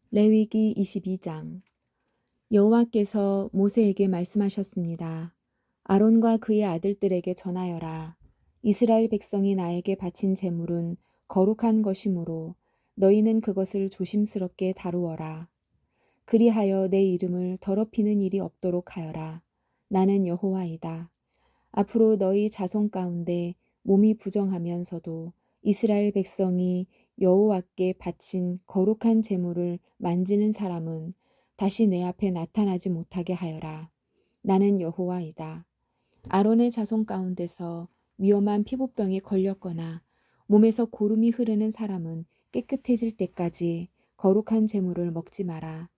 레위기 22장. 여호와께서 모세에게 말씀하셨습니다. 아론과 그의 아들들에게 전하여라. 이스라엘 백성이 나에게 바친 제물은 거룩한 것이므로 너희는 그것을 조심스럽게 다루어라. 그리하여 내 이름을 더럽히는 일이 없도록 하여라. 나는 여호와이다. 앞으로 너희 자손 가운데 몸이 부정하면서도 이스라엘 백성이 여호와께 바친 거룩한 제물을 만지는 사람은 다시 내 앞에 나타나지 못하게 하여라. 나는 여호와이다. 아론의 자손 가운데서 위험한 피부병에 걸렸거나 몸에서 고름이 흐르는 사람은 깨끗해질 때까지 거룩한 제물을 먹지 마라.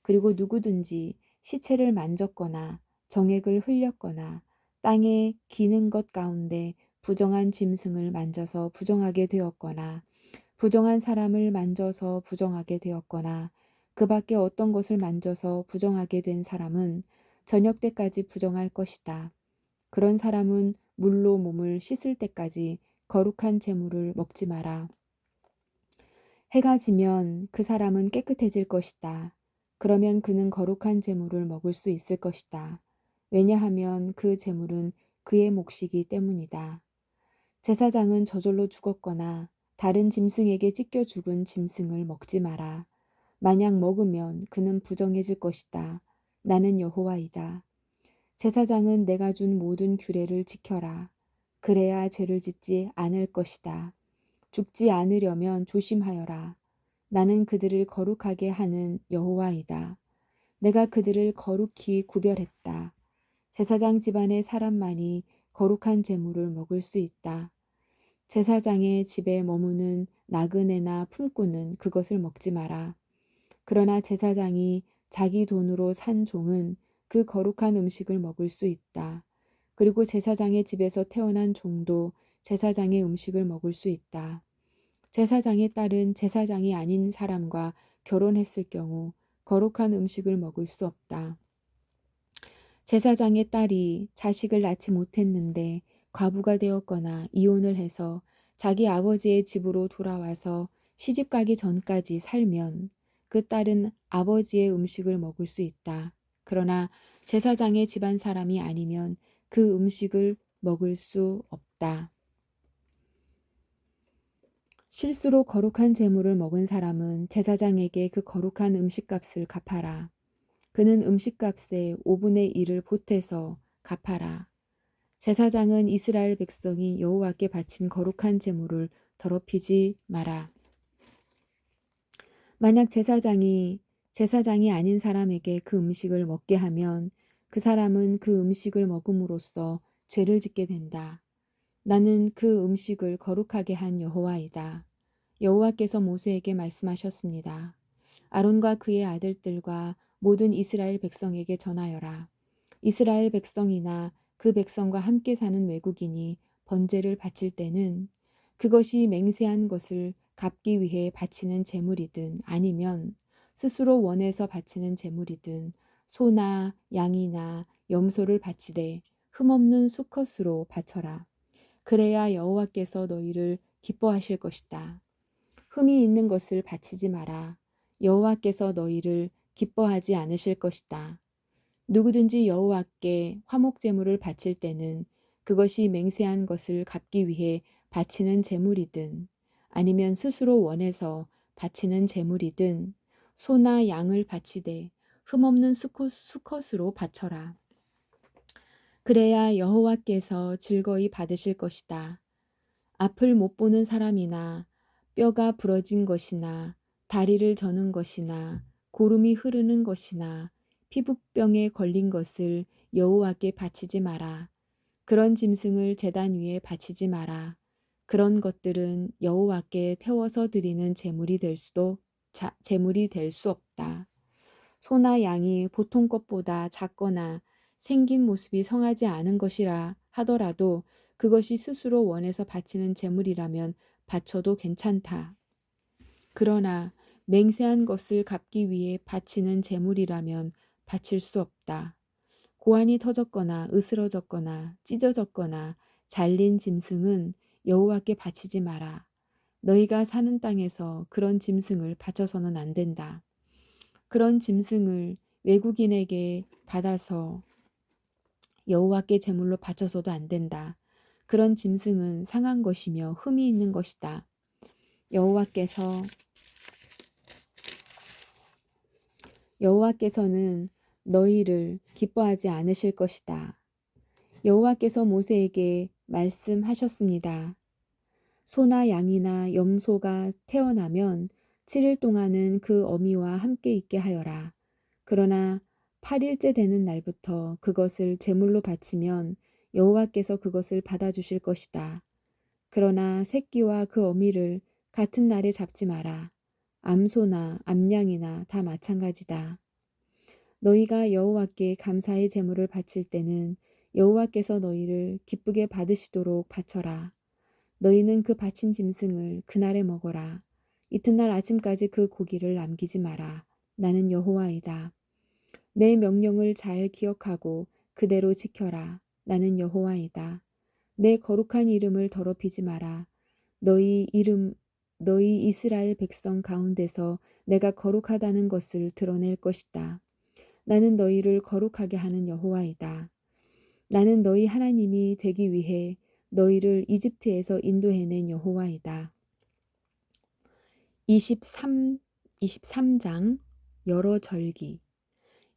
그리고 누구든지 시체를 만졌거나 정액을 흘렸거나 땅에 기는 것 가운데 부정한 짐승을 만져서 부정하게 되었거나 부정한 사람을 만져서 부정하게 되었거나 그 밖에 어떤 것을 만져서 부정하게 된 사람은 저녁 때까지 부정할 것이다. 그런 사람은 물로 몸을 씻을 때까지 거룩한 제물을 먹지 마라. 해가 지면 그 사람은 깨끗해질 것이다. 그러면 그는 거룩한 제물을 먹을 수 있을 것이다. 왜냐하면 그 제물은 그의 몫이기 때문이다. 제사장은 저절로 죽었거나 다른 짐승에게 찢겨 죽은 짐승을 먹지 마라. 만약 먹으면 그는 부정해질 것이다. 나는 여호와이다. 제사장은 내가 준 모든 규례를 지켜라. 그래야 죄를 짓지 않을 것이다. 죽지 않으려면 조심하여라. 나는 그들을 거룩하게 하는 여호와이다. 내가 그들을 거룩히 구별했다. 제사장 집안의 사람만이 거룩한 제물을 먹을 수 있다. 제사장의 집에 머무는 나그네나 품꾼은 그것을 먹지 마라. 그러나 제사장이 자기 돈으로 산 종은 그 거룩한 음식을 먹을 수 있다. 그리고 제사장의 집에서 태어난 종도 제사장의 음식을 먹을 수 있다. 제사장의 딸은 제사장이 아닌 사람과 결혼했을 경우 거룩한 음식을 먹을 수 없다. 제사장의 딸이 자식을 낳지 못했는데 과부가 되었거나 이혼을 해서 자기 아버지의 집으로 돌아와서 시집가기 전까지 살면 그 딸은 아버지의 음식을 먹을 수 있다. 그러나 제사장의 집안 사람이 아니면 그 음식을 먹을 수 없다. 실수로 거룩한 제물을 먹은 사람은 제사장에게 그 거룩한 음식값을 갚아라. 그는 음식값의 5분의 1을 보태서 갚아라. 제사장은 이스라엘 백성이 여호와께 바친 거룩한 제물을 더럽히지 마라. 만약 제사장이 아닌 사람에게 그 음식을 먹게 하면 그 사람은 그 음식을 먹음으로써 죄를 짓게 된다. 나는 그 음식을 거룩하게 한 여호와이다. 여호와께서 모세에게 말씀하셨습니다. 아론과 그의 아들들과 모든 이스라엘 백성에게 전하여라. 이스라엘 백성이나 그 백성과 함께 사는 외국인이 번제를 바칠 때는 그것이 맹세한 것을 갚기 위해 바치는 제물이든 아니면 스스로 원해서 바치는 제물이든 소나 양이나 염소를 바치되 흠없는 수컷으로 바쳐라. 그래야 여호와께서 너희를 기뻐하실 것이다. 흠이 있는 것을 바치지 마라. 여호와께서 너희를 기뻐하지 않으실 것이다. 누구든지 여호와께 화목 제물을 바칠 때는 그것이 맹세한 것을 갚기 위해 바치는 제물이든 아니면 스스로 원해서 바치는 제물이든 소나 양을 바치되 흠없는 수컷으로 바쳐라. 그래야 여호와께서 즐거이 받으실 것이다. 앞을 못 보는 사람이나 뼈가 부러진 것이나 다리를 저는 것이나 고름이 흐르는 것이나 피부병에 걸린 것을 여호와께 바치지 마라. 그런 짐승을 제단 위에 바치지 마라. 그런 것들은 여호와께 태워서 드리는 제물이 될 수 없다. 소나 양이 보통 것보다 작거나 생긴 모습이 성하지 않은 것이라 하더라도 그것이 스스로 원해서 바치는 제물이라면 바쳐도 괜찮다. 그러나 맹세한 것을 갚기 위해 바치는 제물이라면 바칠 수 없다. 고환이 터졌거나 으스러졌거나 찢어졌거나 잘린 짐승은 여호와께 바치지 마라. 너희가 사는 땅에서 그런 짐승을 바쳐서는 안 된다. 그런 짐승을 외국인에게 받아서 여호와께 제물로 바쳐서도 안 된다. 그런 짐승은 상한 것이며 흠이 있는 것이다. 여호와께서는 너희를 기뻐하지 않으실 것이다. 여호와께서 모세에게 말씀하셨습니다. 소나 양이나 염소가 태어나면 7일 동안은 그 어미와 함께 있게 하여라. 그러나 8일째 되는 날부터 그것을 제물로 바치면 여호와께서 그것을 받아주실 것이다. 그러나 새끼와 그 어미를 같은 날에 잡지 마라. 암소나 암양이나 다 마찬가지다. 너희가 여호와께 감사의 제물을 바칠 때는 여호와께서 너희를 기쁘게 받으시도록 바쳐라. 너희는 그 바친 짐승을 그날에 먹어라. 이튿날 아침까지 그 고기를 남기지 마라. 나는 여호와이다. 내 명령을 잘 기억하고 그대로 지켜라. 나는 여호와이다. 내 거룩한 이름을 더럽히지 마라. 너희 이스라엘 백성 가운데서 내가 거룩하다는 것을 드러낼 것이다. 나는 너희를 거룩하게 하는 여호와이다. 나는 너희 하나님이 되기 위해 너희를 이집트에서 인도해낸 여호와이다. 23장 여러 절기.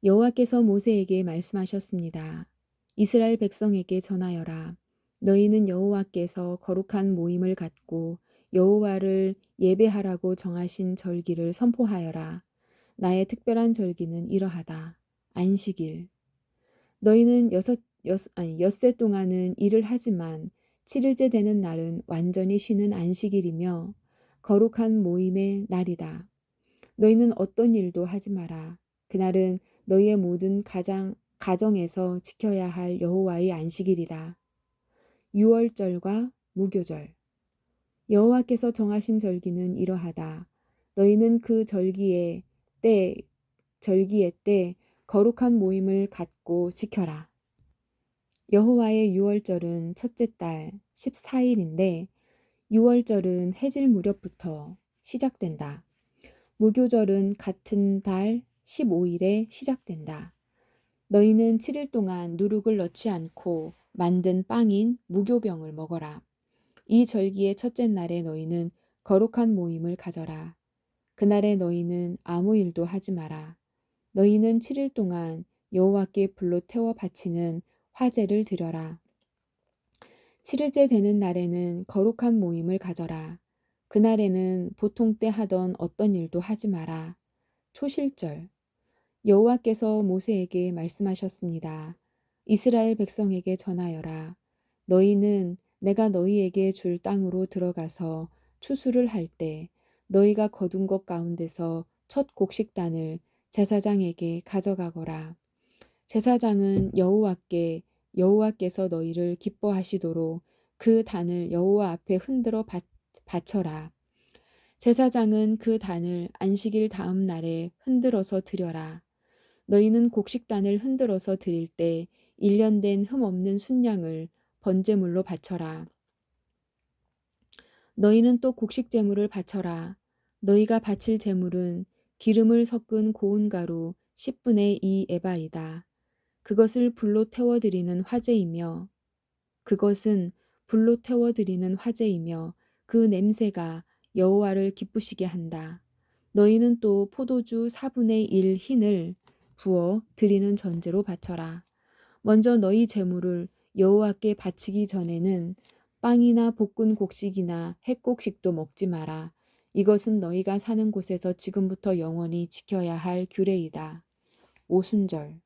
여호와께서 모세에게 말씀하셨습니다. 이스라엘 백성에게 전하여라. 너희는 여호와께서 거룩한 모임을 갖고 여호와를 예배하라고 정하신 절기를 선포하여라. 나의 특별한 절기는 이러하다. 안식일. 너희는 엿새 동안은 일을 하지만 7일째 되는 날은 완전히 쉬는 안식일이며 거룩한 모임의 날이다. 너희는 어떤 일도 하지 마라. 그날은 너희의 모든 가정에서 지켜야 할 여호와의 안식일이다. 유월절과 무교절. 여호와께서 정하신 절기는 이러하다. 너희는 그 절기의 때 거룩한 모임을 갖고 지켜라. 여호와의 유월절은 첫째 달 14일인데 유월절은 해질 무렵부터 시작된다. 무교절은 같은 달 15일에 시작된다. 너희는 7일 동안 누룩을 넣지 않고 만든 빵인 무교병을 먹어라. 이 절기의 첫째 날에 너희는 거룩한 모임을 가져라. 그날에 너희는 아무 일도 하지 마라. 너희는 7일 동안 여호와께 불로 태워 바치는 화제를 드려라. 7일째 되는 날에는 거룩한 모임을 가져라. 그날에는 보통 때 하던 어떤 일도 하지 마라. 초실절. 여호와께서 모세에게 말씀하셨습니다. 이스라엘 백성에게 전하여라. 너희는 내가 너희에게 줄 땅으로 들어가서 추수를 할 때 너희가 거둔 것 가운데서 첫 곡식단을 제사장에게 가져가거라. 제사장은 여호와께서 너희를 기뻐하시도록 그 단을 여호와 앞에 흔들어 바쳐라. 제사장은 그 단을 안식일 다음 날에 흔들어서 드려라. 너희는 곡식단을 흔들어서 드릴 때 1년 된 흠없는 순양을 번제물로 바쳐라. 너희는 또 곡식 제물을 바쳐라. 너희가 바칠 제물은 기름을 섞은 고운 가루 10분의 2 에바이다. 그것은 불로 태워드리는 화제이며 그 냄새가 여호와를 기쁘시게 한다. 너희는 또 포도주 4분의 1 흰을 부어 드리는 전제로 바쳐라. 먼저 너희 제물을 여호와께 바치기 전에는 빵이나 볶은 곡식이나 햇곡식도 먹지 마라. 이것은 너희가 사는 곳에서 지금부터 영원히 지켜야 할 규례이다. 오순절.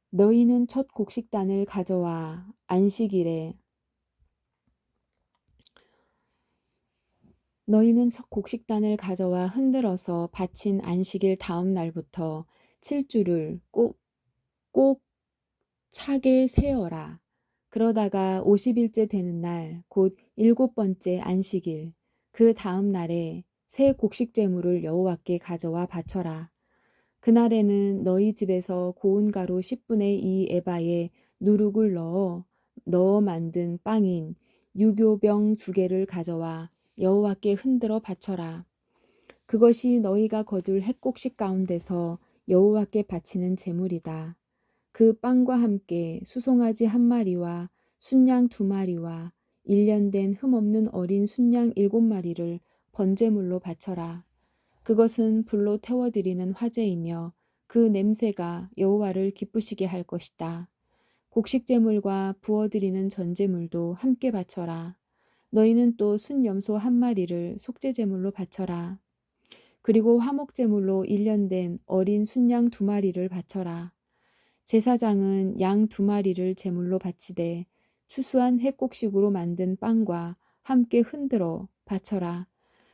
너희는 첫 곡식단을 가져와 흔들어서 바친 안식일 다음 날부터 7주를 꼭 차게 세어라. 그러다가 50일째 되는 날, 곧 7번째 안식일, 그 다음 날에 새 곡식 제물을 여호와께 가져와 바쳐라. 그날에는 너희 집에서 고운 가루 10분의 2 에바에 누룩을 넣어 만든 빵인 유교병 2개를 가져와 여호와께 흔들어 바쳐라. 그것이 너희가 거둘 핵곡식 가운데서 여호와께 바치는 제물이다. 그 빵과 함께 수송아지 한 마리와 순양 두 마리와 1년 된 흠없는 어린 순양 7마리를 번제물로 바쳐라. 그것은 불로 태워드리는 화제이며 그 냄새가 여호와를 기쁘시게 할 것이다. 곡식제물과 부어드리는 전제물도 함께 바쳐라. 너희는 또 순염소 한 마리를 속죄제물로 바쳐라. 그리고 화목제물로 1년 된 어린 순양 두 마리를 바쳐라. 제사장은 양 두 마리를 제물로 바치되 추수한 핵곡식으로 만든 빵과 함께 흔들어 바쳐라.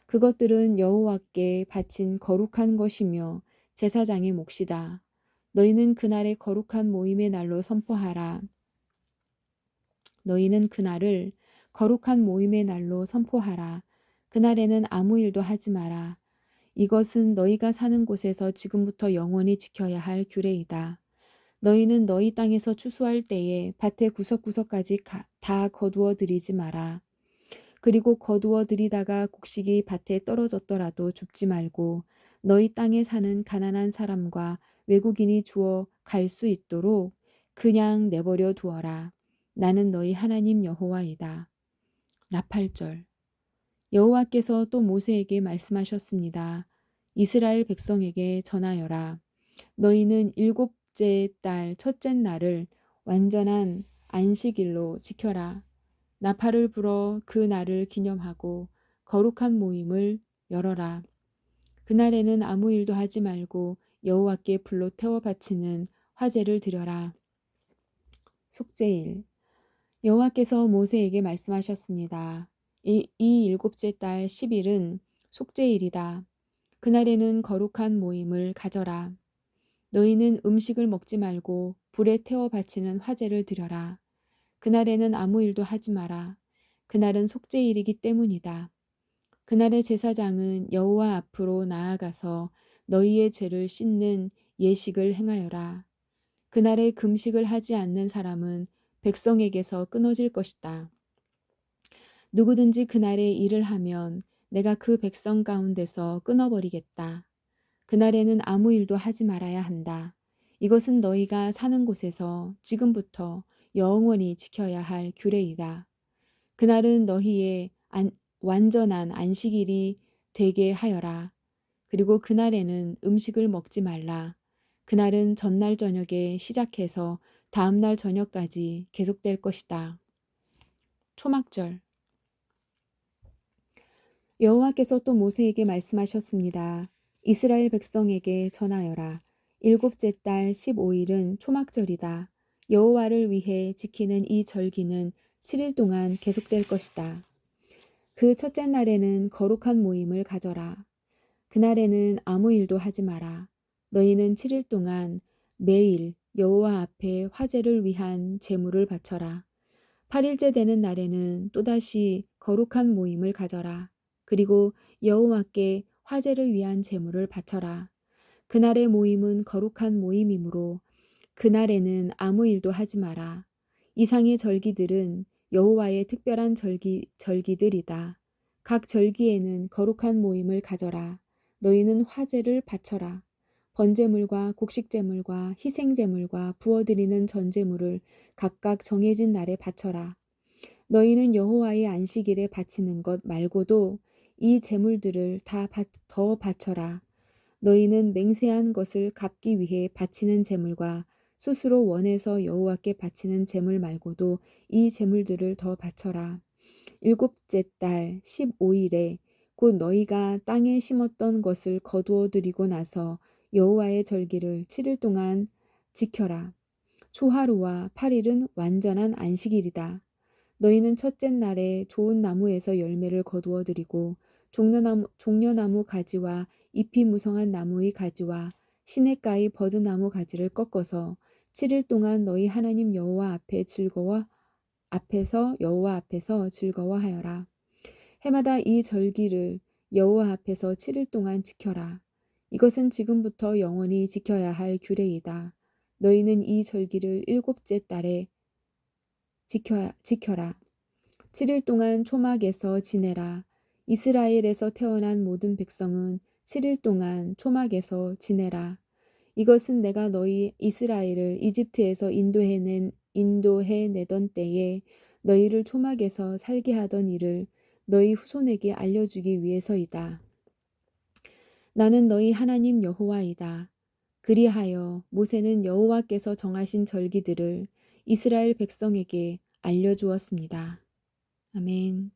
그것들은 여호와께 바친 거룩한 것이며 제사장의 몫이다. 너희는 그날의 거룩한 모임의 날로 선포하라. 너희는 그날을 거룩한 모임의 날로 선포하라. 그날에는 아무 일도 하지 마라. 이것은 너희가 사는 곳에서 지금부터 영원히 지켜야 할 규례이다. 너희는 너희 땅에서 추수할 때에 밭의 구석구석까지 다 거두어 들이지 마라. 그리고 거두어 들이다가 곡식이 밭에 떨어졌더라도 줍지 말고 너희 땅에 사는 가난한 사람과 외국인이 주어 갈 수 있도록 그냥 내버려 두어라. 나는 너희 하나님 여호와이다. 나팔절. 여호와께서 또 모세에게 말씀하셨습니다. 이스라엘 백성에게 전하여라. 너희는 7째 달 첫째 날을 완전한 안식일로 지켜라. 나팔을 불어 그 날을 기념하고 거룩한 모임을 열어라. 그날에는 아무 일도 하지 말고 여호와께 불로 태워 바치는 화제를 드려라. 속죄일. 여호와께서 모세에게 말씀하셨습니다. 이 7째 달 10일은 속죄일이다. 그날에는 거룩한 모임을 가져라. 너희는 음식을 먹지 말고 불에 태워 바치는 화제를 드려라. 그날에는 아무 일도 하지 마라. 그날은 속죄일이기 때문이다. 그날의 제사장은 여호와 앞으로 나아가서 너희의 죄를 씻는 예식을 행하여라. 그날에 금식을 하지 않는 사람은 백성에게서 끊어질 것이다. 누구든지 그날에 일을 하면 내가 그 백성 가운데서 끊어버리겠다. 그날에는 아무 일도 하지 말아야 한다. 이것은 너희가 사는 곳에서 지금부터 영원히 지켜야 할 규례이다. 그날은 너희의 완전한 안식일이 되게 하여라. 그리고 그날에는 음식을 먹지 말라. 그날은 전날 저녁에 시작해서 다음날 저녁까지 계속될 것이다. 초막절. 여호와께서 또 모세에게 말씀하셨습니다. 이스라엘 백성에게 전하여라. 7째 달 15일은 초막절이다. 여호와를 위해 지키는 이 절기는 7일 동안 계속될 것이다. 그 첫째 날에는 거룩한 모임을 가져라. 그날에는 아무 일도 하지 마라. 너희는 7일 동안 매일 여호와 앞에 화제를 위한 제물을 바쳐라. 8일째 되는 날에는 또다시 거룩한 모임을 가져라. 그리고 여호와께 화제를 위한 제물을 바쳐라. 그날의 모임은 거룩한 모임이므로 그날에는 아무 일도 하지 마라. 이상의 절기들은 여호와의 특별한 절기들이다. 각 절기에는 거룩한 모임을 가져라. 너희는 화제를 바쳐라. 번제물과 곡식제물과 희생제물과 부어드리는 전제물을 각각 정해진 날에 바쳐라. 너희는 여호와의 안식일에 바치는 것 말고도 이 제물들을 더 바쳐라. 너희는 맹세한 것을 갚기 위해 바치는 제물과 스스로 원해서 여호와께 바치는 제물 말고도 이 제물들을 더 바쳐라. 7째 달 15일에 곧 너희가 땅에 심었던 것을 거두어 들이고 나서 여호와의 절기를 7일 동안 지켜라. 초하루와 8일은 완전한 안식일이다. 너희는 첫째 날에 좋은 나무에서 열매를 거두어 들이고 종려나무 가지와 잎이 무성한 나무의 가지와 시냇가의 버드나무 가지를 꺾어서 7일 동안 너희 하나님 여호와 앞에서 즐거워하여라. 해마다 이 절기를 여호와 앞에서 7일 동안 지켜라. 이것은 지금부터 영원히 지켜야 할 규례이다. 너희는 이 절기를 7째 달에 지켜라. 7일 동안 초막에서 지내라. 이스라엘에서 태어난 모든 백성은 7일 동안 초막에서 지내라. 이것은 내가 너희 이스라엘을 이집트에서 인도해내던 때에 너희를 초막에서 살게 하던 일을 너희 후손에게 알려주기 위해서이다. 나는 너희 하나님 여호와이다. 그리하여 모세는 여호와께서 정하신 절기들을 이스라엘 백성에게 알려주었습니다. 아멘.